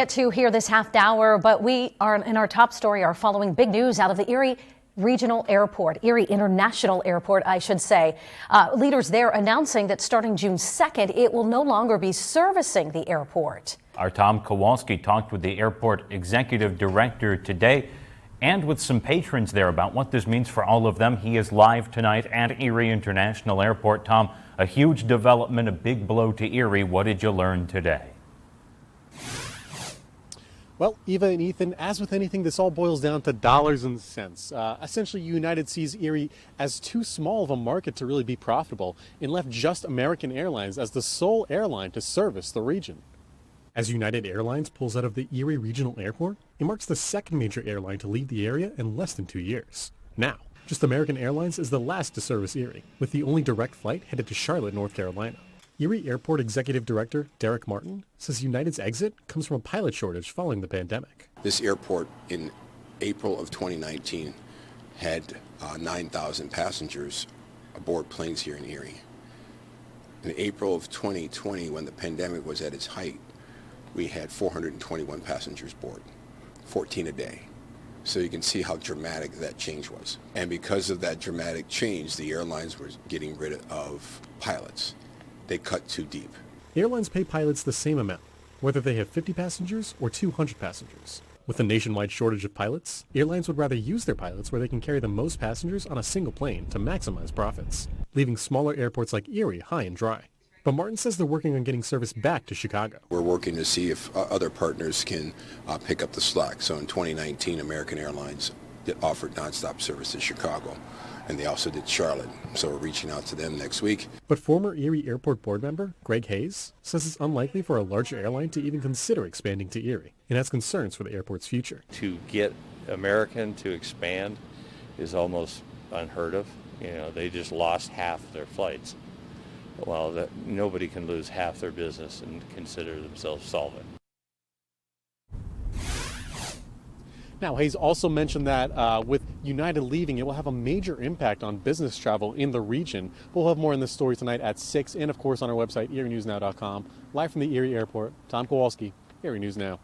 Get to hear this half hour, but we are in our top story are following big news out of the Erie Regional Airport, Erie International Airport, I should say. Leaders there announcing that starting June 2nd, it will no longer be servicing the airport. Our Tom Kowalski talked with the airport executive director today and with some patrons there about what this means for all of them. He is live tonight at Erie International Airport. Tom, a huge development, a big blow to Erie. What did you learn today? Well, Eva and Ethan, as with anything, this all boils down to dollars and cents. Essentially, United sees Erie as too small of a market to really be profitable and left just American Airlines as the sole airline to service the region. As United Airlines pulls out of the Erie Regional Airport, it marks the second major airline to leave the area in less than 2 years. Now, just American Airlines is the last to service Erie, with the only direct flight headed to Charlotte, North Carolina. Erie Airport Executive Director Derek Martin says United's exit comes from a pilot shortage following the pandemic. This airport in April of 2019 had 9,000 passengers aboard planes here in Erie. In April of 2020, when the pandemic was at its height, we had 421 passengers aboard, 14 a day. So you can see how dramatic that change was. And because of that dramatic change, the airlines were getting rid of pilots. They cut too deep. Airlines pay pilots the same amount, whether they have 50 passengers or 200 passengers. With a nationwide shortage of pilots, airlines would rather use their pilots where they can carry the most passengers on a single plane to maximize profits, leaving smaller airports like Erie high and dry. But Martin says they're working on getting service back to Chicago. We're working to see if other partners can pick up the slack. So in 2019, American Airlines offered nonstop service to Chicago, and they also did Charlotte. So we're reaching out to them next week. But former Erie Airport board member Greg Hayes says it's unlikely for a larger airline to even consider expanding to Erie, and has concerns for the airport's future. To get American to expand is almost unheard of. You know, they just lost half their flights. Well, nobody can lose half their business and consider themselves solvent. Now, Hayes also mentioned that with United leaving, it will have a major impact on business travel in the region. We'll have more on this story tonight at 6, and of course on our website, erienewsnow.com. Live from the Erie Airport, Tom Kowalski, Erie News Now.